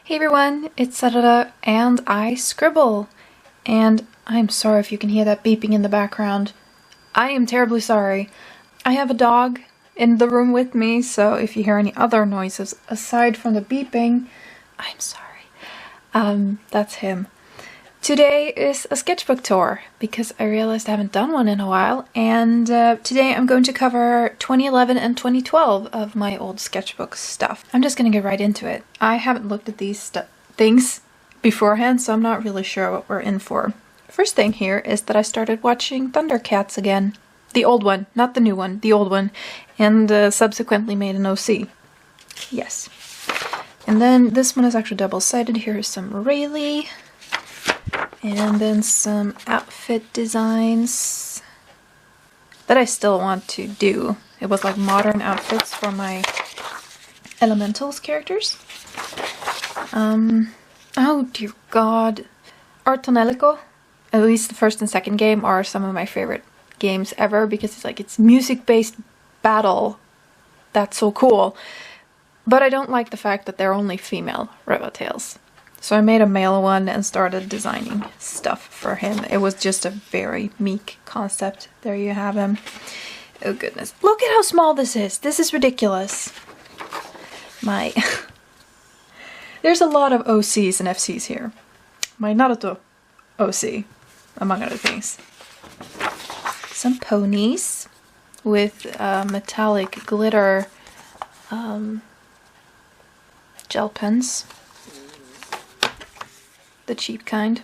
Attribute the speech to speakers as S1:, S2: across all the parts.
S1: Hey everyone, it's Sarada and I scribble. And I'm sorry if you can hear that beeping in the background. I am terribly sorry. I have a dog in the room with me, so if you hear any other noises aside from the beeping, I'm sorry. That's him. Today is a sketchbook tour because I realized I haven't done one in a while, and today I'm going to cover 2011 and 2012 of my old sketchbook stuff. I'm just gonna get right into it. I haven't looked at these things beforehand, so I'm not really sure what we're in for. First thing here is that I started watching Thundercats again. The old one, not the new one, the old one, and subsequently made an OC. Yes. And then this one is actually double-sided. Here's some Rayleigh. And then some outfit designs that I still want to do. It was like modern outfits for my Elementals characters. Oh dear god. Art Tonelico, at least the first and second game, are some of my favorite games ever because it's music-based battle. That's so cool. But I don't like the fact that they're only female Revatails. So I made a male one and started designing stuff for him. It was just a very meek concept. There you have him. Oh goodness. Look at how small this is. This is ridiculous. There's a lot of OCs and FCs here. My Naruto OC, among other things. Some ponies with metallic glitter gel pens. The cheap kind.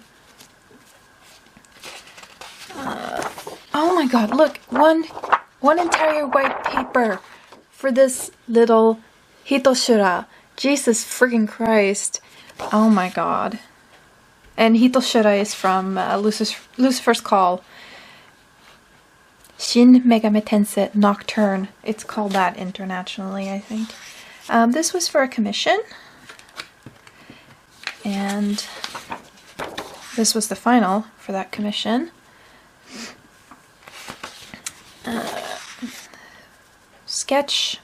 S1: Oh my god, look! One entire white paper for this little Hitoshura. Jesus friggin' Christ. Oh my god. And Hitoshura is from Lucifer's Call. Shin Megami Tensei Nocturne. It's called that internationally, I think. This was for a commission. And this was the final for that commission. Sketch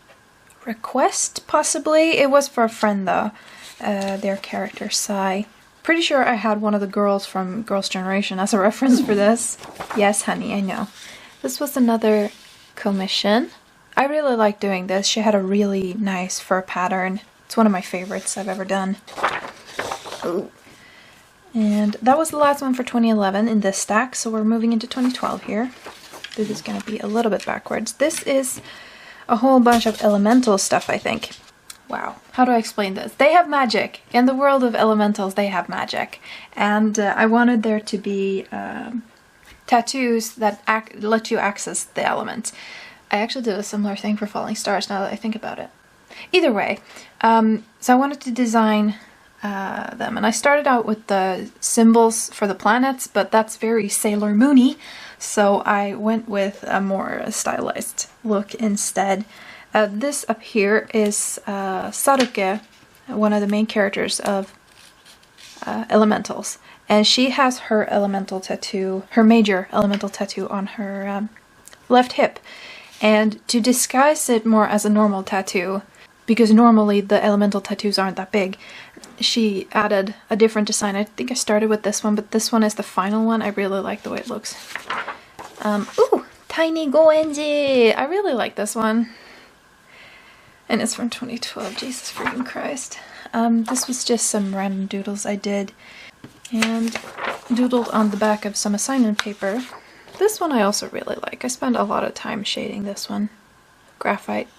S1: request, possibly? It was for a friend though. Their character, Sai. Pretty sure I had one of the girls from Girls' Generation as a reference for this. Yes, honey, I know. This was another commission. I really like doing this. She had a really nice fur pattern. It's one of my favorites I've ever done. Ooh. And that was the last one for 2011 in this stack, so we're moving into 2012 here. This is going to be a little bit backwards. This is a whole bunch of elemental stuff, I think. Wow, how do I explain this? They have magic. In the world of elementals, they have magic. And I wanted there to be tattoos that let you access the element. I actually did a similar thing for Falling Stars now that I think about it. Either way, so I wanted to design them, and I started out with the symbols for the planets, but that's very Sailor Moony, so I went with a more stylized look instead. This up here is Saruke, one of the main characters of Elementals, and she has her elemental tattoo, her major elemental tattoo on her left hip, and to disguise it more as a normal tattoo, because normally the elemental tattoos aren't that big, she added a different design. I think I started with this one, but this one is the final one. I really like the way it looks. Ooh! Tiny Goenji! I really like this one. And it's from 2012. Jesus freaking Christ. This was just some random doodles I did. And doodled on the back of some assignment paper. This one I also really like. I spent a lot of time shading this one. Graphite.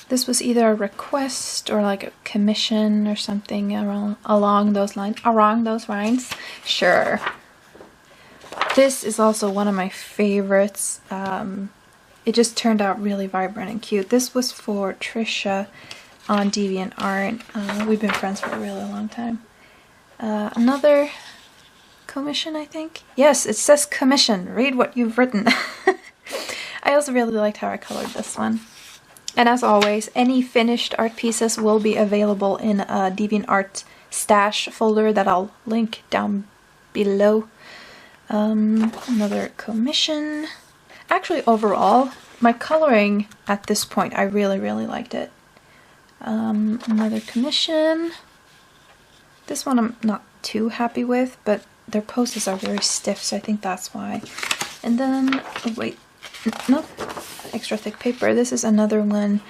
S1: This was either a request or like a commission or something along those lines. Sure. This is also one of my favorites. It just turned out really vibrant and cute. This was for Trisha on DeviantArt. We've been friends for a really long time. Another commission, I think? Yes, it says commission. Read what you've written. I also really liked how I colored this one. And as always, any finished art pieces will be available in a DeviantArt stash folder that I'll link down below. Another commission. Actually, overall, my coloring at this point, I really liked it. Another commission. This one I'm not too happy with, but their poses are very stiff, so I think that's why. And then, oh wait, no, extra thick paper. This is another one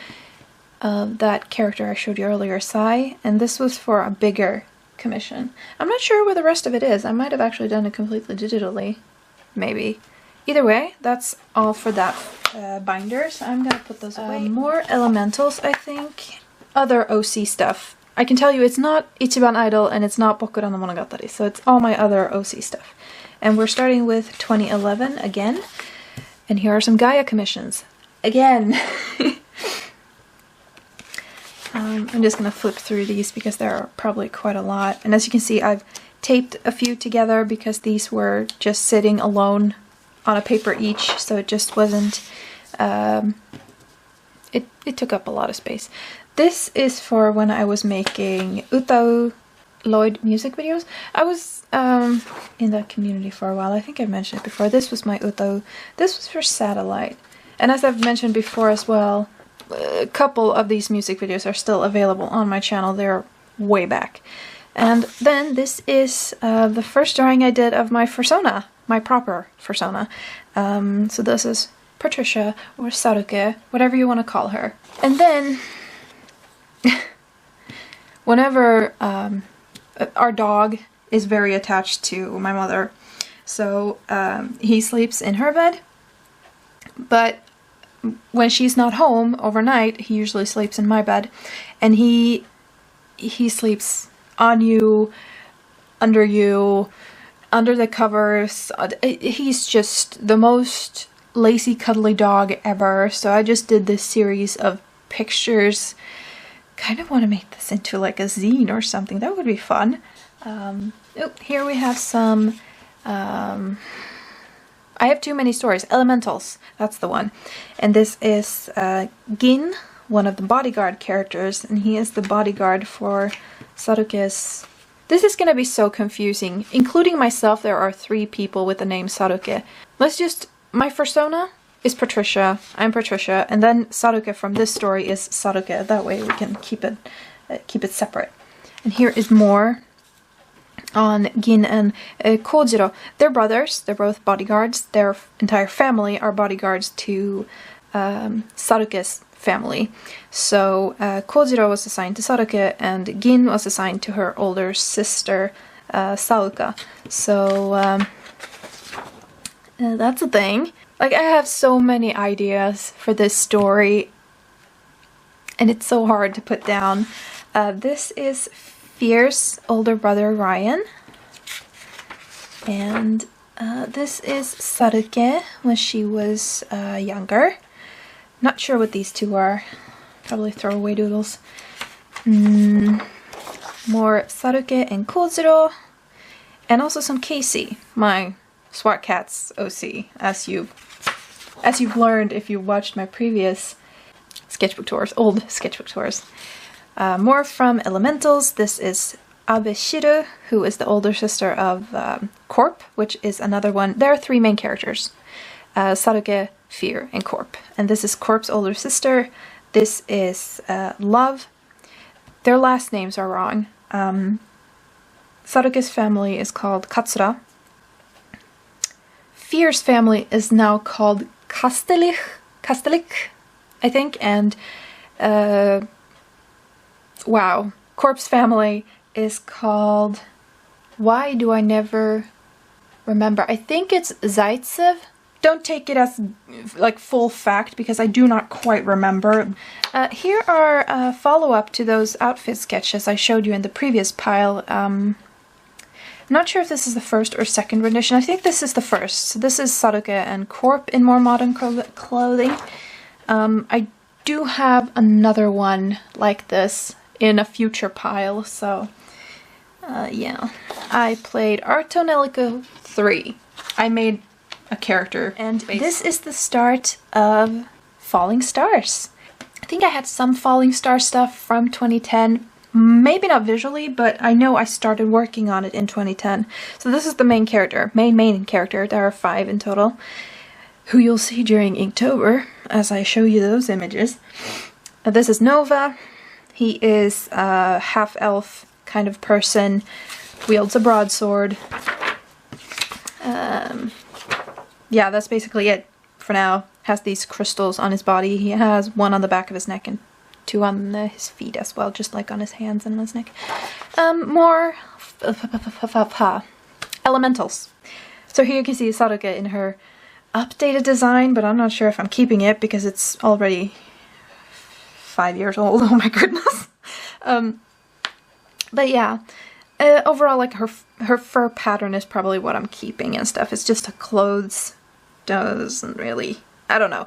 S1: of that character I showed you earlier, Sai, and this was for a bigger commission. I'm not sure where the rest of it is. I might have actually done it completely digitally, maybe. Either way, that's all for that binder, so I'm gonna put those away. More elementals, I think. Other OC stuff. I can tell you it's not Ichiban Idol and it's not Bokura no Monogatari, so it's all my other OC stuff. And we're starting with 2011 again. And here are some Gaia commissions. Again! I'm just gonna flip through these because there are probably quite a lot. And as you can see, I've taped a few together because these were just sitting alone on a paper each, so it just wasn't... it took up a lot of space. This is for when I was making Utau Lloyd music videos. I was in that community for a while. I think I mentioned it before. This was my Utau. This was for Satellite. And as I've mentioned before as well, a couple of these music videos are still available on my channel. They're way back. And then this is the first drawing I did of my persona, my proper persona. So this is Patricia, or Saruke, whatever you want to call her. And then, whenever our dog is very attached to my mother, so he sleeps in her bed, but when she's not home overnight, he usually sleeps in my bed, and he sleeps on you, under the covers. He's just the most lazy, cuddly dog ever. So I just did this series of pictures. Kind of want to make this into like a zine or something. That would be fun. Here we have some... I have too many stories. Elementals, that's the one. And this is Gin, one of the bodyguard characters, and he is the bodyguard for Saruke's... This is gonna be so confusing. Including myself, there are 3 people with the name Saruke. Let's just... My persona is Patricia, I'm Patricia, and then Saruke from this story is Saruke. That way we can keep it separate. And here is more on Gin and Kojiro. They're brothers, they're both bodyguards. Their entire family are bodyguards to Saruke's family. So Kojiro was assigned to Saruke and Gin was assigned to her older sister Sauka. So that's a thing. Like, I have so many ideas for this story and it's so hard to put down. This is Fierce older brother Ryan, and this is Saruke when she was younger. Not sure what these two are. Probably throwaway doodles. More Saruke and Kojiro, and also some Casey, my SWAT Cats OC, as you've learned if you watched my previous sketchbook tours, old sketchbook tours. More from Elementals. This is Abe Shiru, who is the older sister of Corp, which is another one. There are 3 main characters, Saruke, Fear, and Corp. And this is Corp's older sister. This is Love. Their last names are wrong. Saruke's family is called Katsura. Fear's family is now called Kastelik, I think, and wow, Corp's family is called... Why do I never remember? I think it's Zaitsev. Don't take it as like full fact because I do not quite remember. Here are a follow-up to those outfit sketches I showed you in the previous pile. I'm not sure if this is the first or second rendition. I think this is the first. So this is Saruke and Corp in more modern clothing. I do have another one like this in a future pile, so yeah. I played Artonelico 3. I made a character, and this is the start of Falling Stars. I think I had some Falling Star stuff from 2010, maybe not visually, but I know I started working on it in 2010. So this is the main character, main character. There are 5 in total, who you'll see during Inktober as I show you those images. This is Nova. He is a half-elf kind of person, wields a broadsword. Yeah, that's basically it for now. Has these crystals on his body. He has one on the back of his neck and two on his feet as well, just like on his hands and on his neck. More elementals. So here you can see Saruke in her updated design, but I'm not sure if I'm keeping it because it's already 5 years old. Oh my goodness. But yeah, overall, like her fur pattern is probably what I'm keeping and stuff. It's just her clothes doesn't really, I don't know.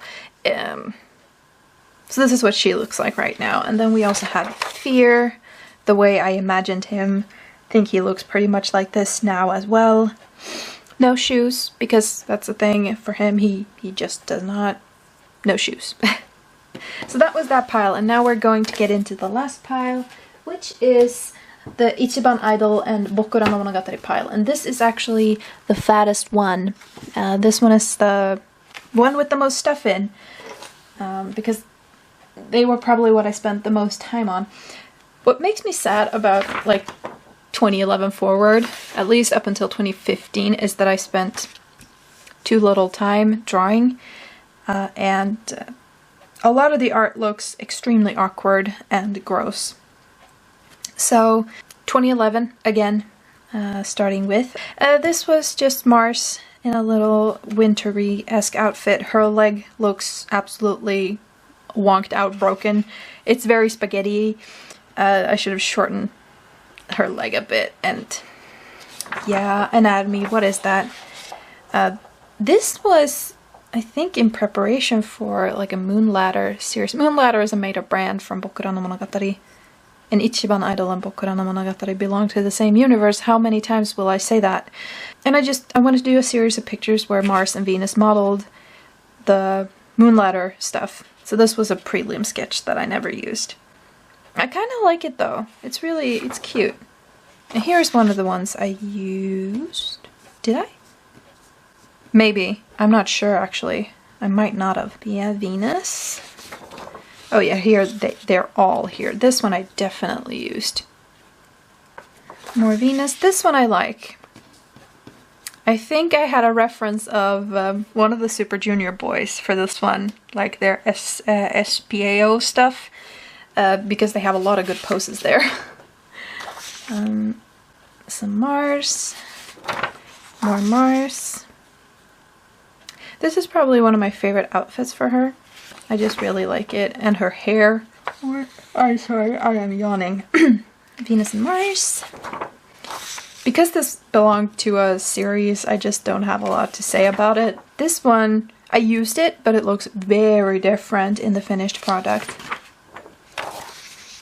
S1: So this is what she looks like right now. And then we also had Fear, the way I imagined him. I think he looks pretty much like this now as well. No shoes, because that's the thing for him. He just does not, no shoes. So that was that pile, and now we're going to get into the last pile, which is the Ichiban Idol and Bokura no Monogatari pile. And this is actually the fattest one. This one is the one with the most stuff in, because they were probably what I spent the most time on. What makes me sad about like 2011 forward, at least up until 2015, is that I spent too little time drawing, and a lot of the art looks extremely awkward and gross. So 2011 again, starting with this was just Mars in a little wintry-esque outfit. Her leg looks absolutely wonked out, broken. It's very spaghetti. I should have shortened her leg a bit. And yeah, anatomy, what is that? This was, I think, in preparation for like a Moonladder series. Moonladder is a made-up brand from Bokura no Monogatari. And Ichiban Idol and Bokura no Monogatari belong to the same universe. How many times will I say that? And I wanted to do a series of pictures where Mars and Venus modeled the Moonladder stuff. So this was a prelim sketch that I never used. I kind of like it though. It's cute. And here's one of the ones I used. Did I? Maybe. I'm not sure actually. I might not have. Yeah, Venus. Oh yeah, here, they're all here. This one I definitely used. More Venus. This one I like. I think I had a reference of one of the Super Junior boys for this one. Like their SPAO stuff. Because they have a lot of good poses there. Some Mars. More Mars. This is probably one of my favorite outfits for her. I just really like it. And her hair. I'm sorry, I am yawning. Venus and Mars. Because this belonged to a series, I just don't have a lot to say about it. This one, I used it, but it looks very different in the finished product.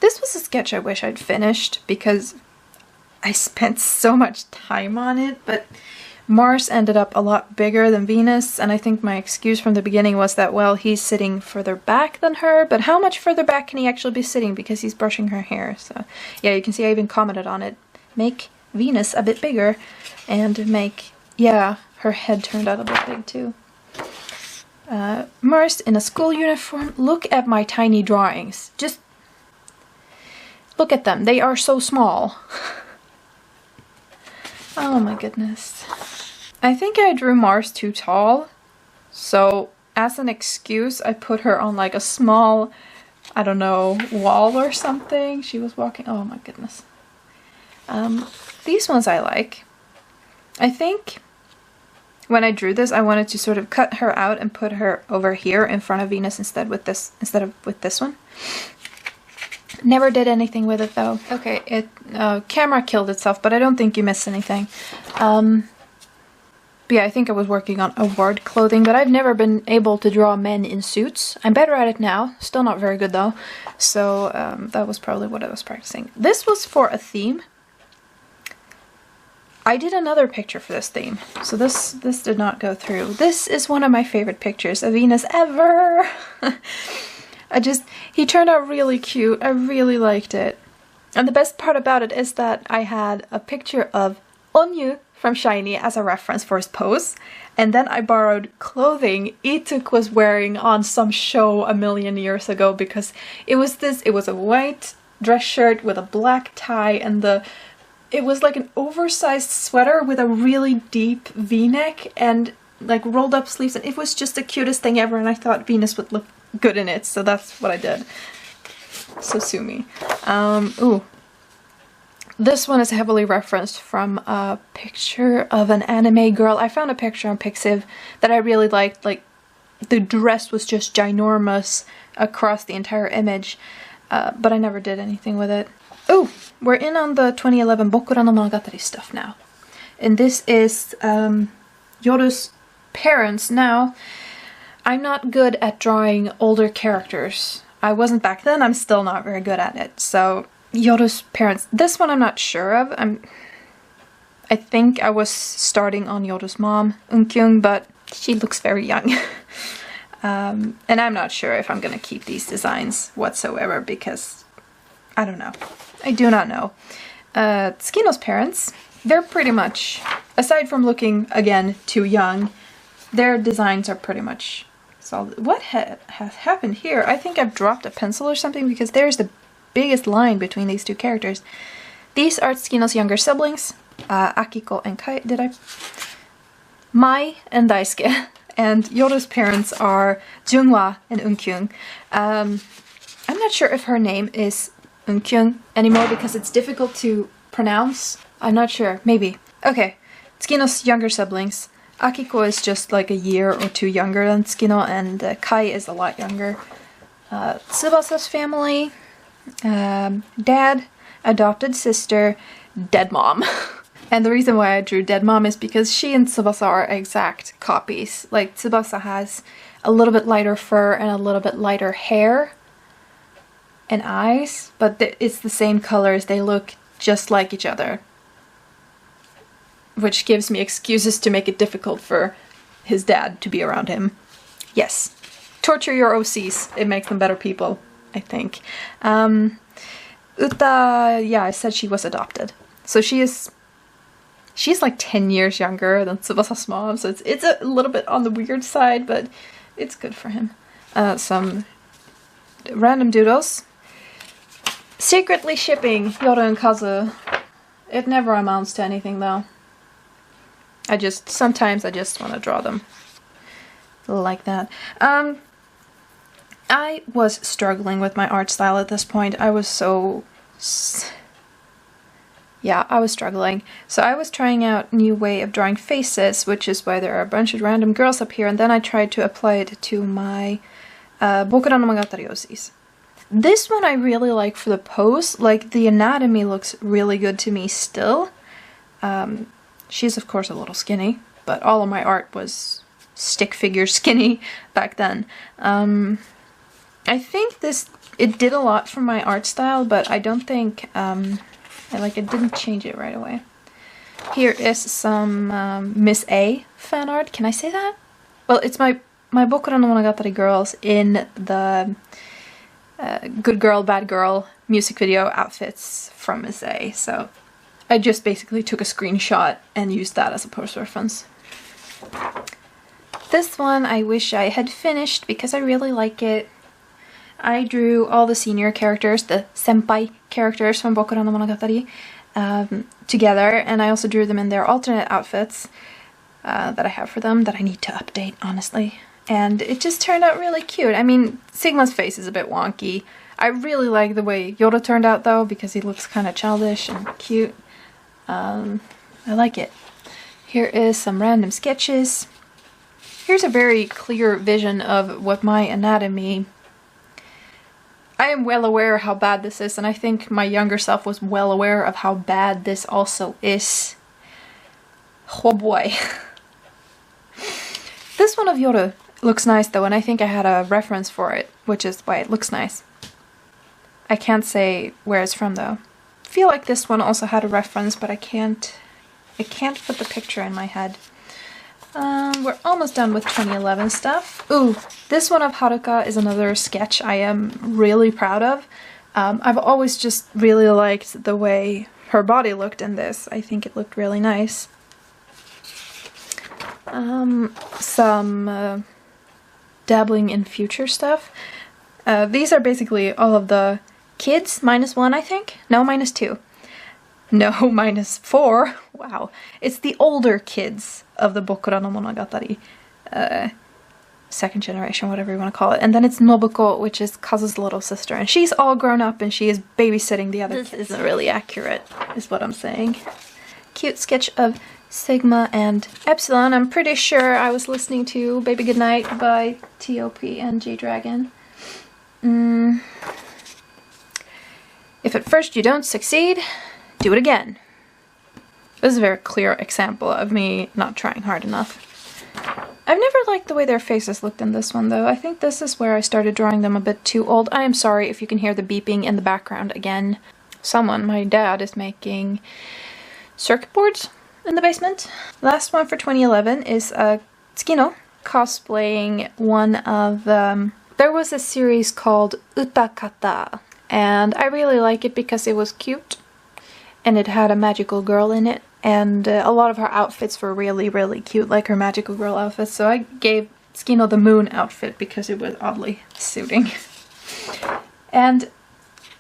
S1: This was a sketch I wish I'd finished because I spent so much time on it, but Mars ended up a lot bigger than Venus, and I think my excuse from the beginning was that, well, he's sitting further back than her, but how much further back can he actually be sitting because he's brushing her hair? So yeah, you can see I even commented on it. Make Venus a bit bigger, and make, yeah, her head turned out a bit big too. Mars in a school uniform. Look at my tiny drawings. Just look at them. They are so small. Oh my goodness. I think I drew Mars too tall, so as an excuse I put her on like a small, I don't know, wall or something. She was walking, oh my goodness. These ones I like. I think when I drew this I wanted to sort of cut her out and put her over here in front of Venus instead of with this one. Never did anything with it though. Okay, camera killed itself, but I don't think you missed anything. But yeah, I think I was working on award clothing, but I've never been able to draw men in suits. I'm better at it now, still not very good though. So that was probably what I was practicing. This was for a theme. I did another picture for this theme, so this did not go through. This is one of my favorite pictures of Venus ever! He turned out really cute. I really liked it. And the best part about it is that I had a picture of Onyu from SHINee as a reference for his pose. And then I borrowed clothing Ituk was wearing on some show a million years ago because it was a white dress shirt with a black tie, and it was like an oversized sweater with a really deep v-neck and like rolled up sleeves, and it was just the cutest thing ever, and I thought Venus would look good in it, so that's what I did. So sue me. Ooh. This one is heavily referenced from a picture of an anime girl. I found a picture on Pixiv that I really liked. Like, the dress was just ginormous across the entire image, but I never did anything with it. Oh, we're in on the 2011 Bokurano Monogatari stuff now. And this is Yodas Parents. Now, I'm not good at drawing older characters. I wasn't back then, I'm still not very good at it. So, Yodas Parents. This one I'm not sure of. I think I was starting on Yoda's mom, Unkyung, but she looks very young. And I'm not sure if I'm gonna keep these designs whatsoever because I don't know. I do not know. Skeena's parents, they're pretty much, aside from looking, again, too young, their designs are pretty much solid. What has happened here? I think I've dropped a pencil or something because there's the biggest line between these two characters. These are Skeena's younger siblings, Akiko and Kai, Mai and Daisuke. And Yoda's parents are Junghwa and Unkyung. I'm not sure if her name is Unkyung anymore because it's difficult to pronounce. I'm not sure, maybe. Okay, Skeena's younger siblings. Akiko is just like a year or two younger than Skeena, and Kai is a lot younger. Tsubasa's family, dad, adopted sister, dead mom. And the reason why I drew dead mom is because she and Tsubasa are exact copies. Like, Tsubasa has a little bit lighter fur and a little bit lighter hair and eyes, but it's the same colors. They look just like each other, which gives me excuses to make it difficult for his dad to be around him. Yes, torture your OCs. It makes them better people, I think. Uta, yeah, I said she was adopted. So she's like 10 years younger than Tsubasa's mom, so it's a little bit on the weird side, but it's good for him. Some random doodles. Secretly shipping Yoda and Kazu. It never amounts to anything though. Sometimes I just want to draw them like that. I was struggling with my art style at this point. I was struggling. So I was trying out a new way of drawing faces, which is why there are a bunch of random girls up here, and then I tried to apply it to my Bokurano Monogatari OCs. This one I really like for the pose. Like, the anatomy looks really good to me still. She's of course a little skinny, but all of my art was stick figure skinny back then. I think it did a lot for my art style, but I don't think it didn't change it right away. Here is some Miss A fan art. Can I say that? Well, it's my Bokurano Monogatari girls in the good girl, bad girl music video outfits from Miss A. So I just basically took a screenshot and used that as a post reference. This one I wish I had finished because I really like it. I drew all the senior characters, the senpai characters from Bokurano Monogatari, together, and I also drew them in their alternate outfits that I have for them that I need to update, honestly. And it just turned out really cute. I mean, Sigma's face is a bit wonky. I really like the way Yoda turned out though, because he looks kind of childish and cute. I like it. Here is some random sketches. Here's a very clear vision of what my anatomy... I am well aware how bad this is, and I think my younger self was well aware of how bad this also is. Oh boy. This one of Yoda looks nice though, and I think I had a reference for it, which is why it looks nice. I can't say where it's from though. I feel like this one also had a reference, but I can't put the picture in my head. We're almost done with 2011 stuff. Ooh, this one of Haruka is another sketch I am really proud of. I've always just really liked the way her body looked in this. I think it looked really nice. Some dabbling in future stuff. These are basically all of the kids, -1 I think? No, -2. No, -4. Wow. It's the older kids of the Bokura no Monogatari. Second generation, whatever you want to call it. And then it's Nobuko, which is Kazu's little sister. And she's all grown up and she is babysitting the other kids. This isn't really accurate, is what I'm saying. Cute sketch of Sigma and Epsilon. I'm pretty sure I was listening to Baby Goodnight by T.O.P. and J-Dragon. If at first you don't succeed, do it again. This is a very clear example of me not trying hard enough. I've never liked the way their faces looked in this one though. I think this is where I started drawing them a bit too old. I am sorry if you can hear the beeping in the background again. Someone, my dad, is making circuit boards in the basement. Last one for 2011 is Skeena cosplaying one of... there was a series called Utakata, and I really like it because it was cute and it had a magical girl in it. And a lot of her outfits were really, really cute, like her magical girl outfits. So I gave Skeena the moon outfit because it was oddly suiting. And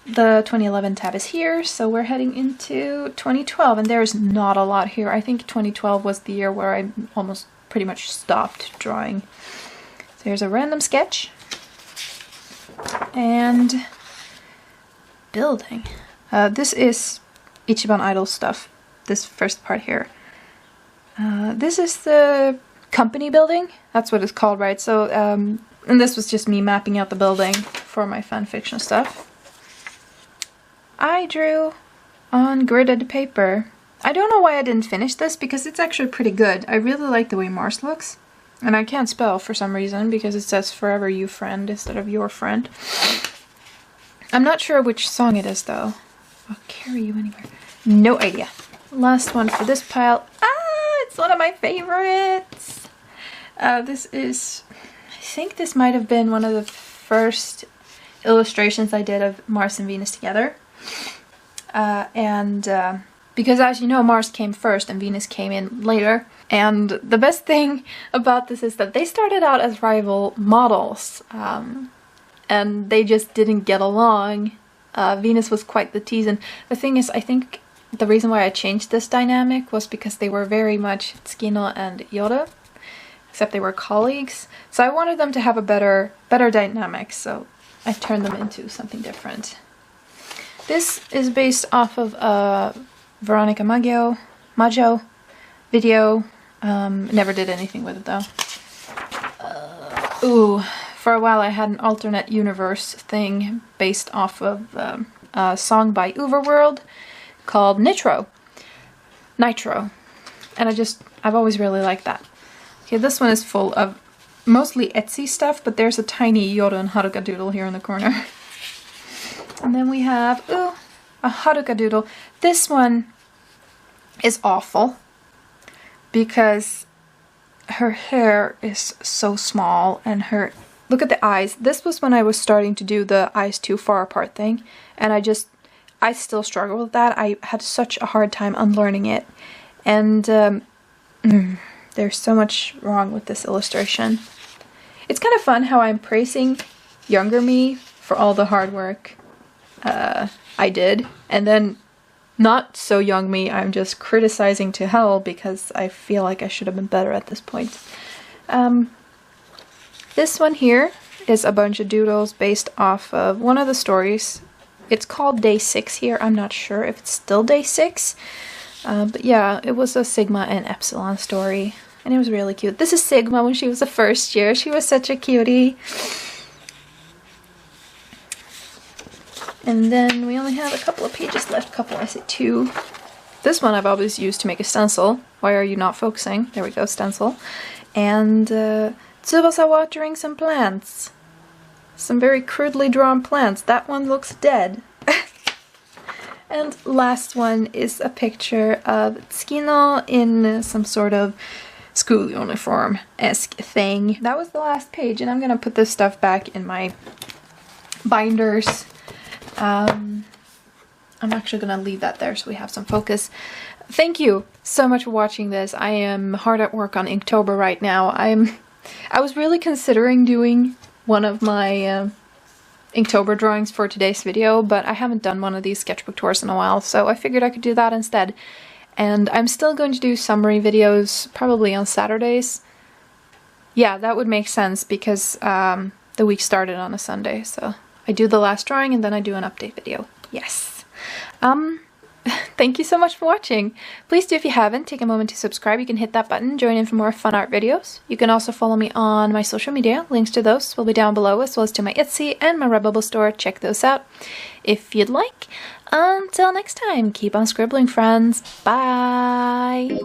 S1: the 2011 tab is here, so we're heading into 2012. And there's not a lot here. I think 2012 was the year where I almost pretty much stopped drawing. So here's a random sketch. And building. This is Ichiban Idol stuff. This first part here. This is the company building. That's what it's called, right? So, and this was just me mapping out the building for my fanfiction stuff. I drew on gridded paper. I don't know why I didn't finish this because it's actually pretty good. I really like the way Mars looks. And I can't spell for some reason because it says forever you friend instead of your friend. I'm not sure which song it is though. I'll carry you anywhere. No idea. Last one for this pile. It's one of my favorites. This is, I think this might have been one of the first illustrations I did of Mars and Venus together. Because as you know, Mars came first and Venus came in later. And the best thing about this is that they started out as rival models. And they just didn't get along. Venus was quite the tease. And the thing is, I think the reason why I changed this dynamic was because they were very much Skeena and Yoda, except they were colleagues. So I wanted them to have a better dynamic, so I turned them into something different. This is based off of a Veronica Maggio video. Never did anything with it though. For a while I had an alternate universe thing based off of a song by Uberworld called Nitro. And I've always really liked that. Okay, this one is full of mostly Etsy stuff, but there's a tiny Yoda and Haruka doodle here in the corner. And then we have, a Haruka doodle. This one is awful because her hair is so small and look at the eyes. This was when I was starting to do the eyes too far apart thing, and I still struggle with that. I had such a hard time unlearning it. And there's so much wrong with this illustration. It's kind of fun how I'm praising younger me for all the hard work I did. And then not so young me, I'm just criticizing to hell because I feel like I should have been better at this point. This one here is a bunch of doodles based off of one of the stories. It's called Day 6 here. I'm not sure if it's still Day 6. But yeah, it was a Sigma and Epsilon story. And it was really cute. This is Sigma when she was the first year. She was such a cutie. And then we only have a couple of pages left. I say 2. This one I've always used to make a stencil. Why are you not focusing? There we go, stencil. And Tsubasa watering some plants. Some very crudely drawn plants. That one looks dead. And last one is a picture of Skeena in some sort of school uniform-esque thing. That was the last page, and I'm gonna put this stuff back in my binders. I'm actually gonna leave that there so we have some focus. Thank you so much for watching this. I am hard at work on Inktober right now. I was really considering doing one of my Inktober drawings for today's video, but I haven't done one of these sketchbook tours in a while, so I figured I could do that instead. And I'm still going to do summary videos, probably on Saturdays. Yeah, that would make sense because the week started on a Sunday, so I do the last drawing and then I do an update video. Yes. Thank you so much for watching. Please do, if you haven't, take a moment to subscribe. You can hit that button, join in for more fun art videos. You can also follow me on my social media. Links to those will be down below, as well as to my Etsy and my Redbubble store. Check those out if you'd like. Until next time, keep on scribbling, friends. Bye!